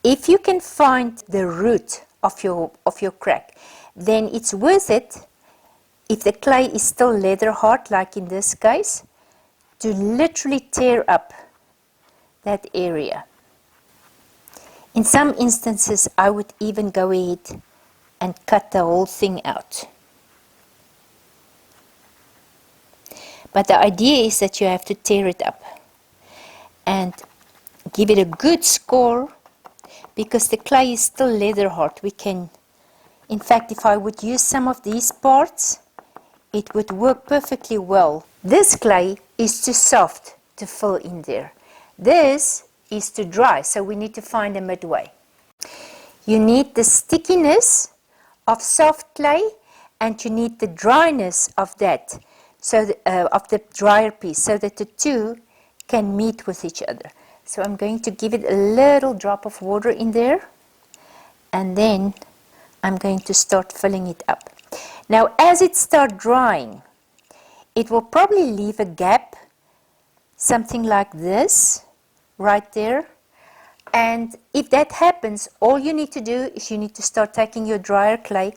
If you can find the root of your crack, then it's worth it, if the clay is still leather hard, like in this case, to literally tear up that area. In some instances, I would even go ahead and cut the whole thing out. But the idea is that you have to tear it up and give it a good score, because the clay is still leather hard. We can, in fact, if I would use some of these parts, it would work perfectly well. This clay is too soft to fill in there. This is too dry, so we need to find a midway. You need the stickiness of soft clay, and you need the dryness of that, so of the drier piece, so that the two can meet with each other. So I'm going to give it a little drop of water in there, and then I'm going to start filling it up. Now, as it starts drying, it will probably leave a gap, something like this, right there. And if that happens, all you need to do is you need to start taking your drier clay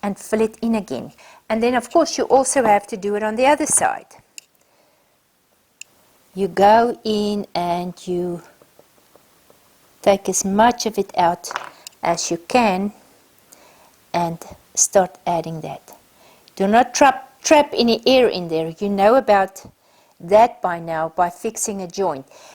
and fill it in again. And then, of course, you also have to do it on the other side. You go in and you take as much of it out as you can and start adding that. Do not trap any air in there. You know about that by now by fixing a joint.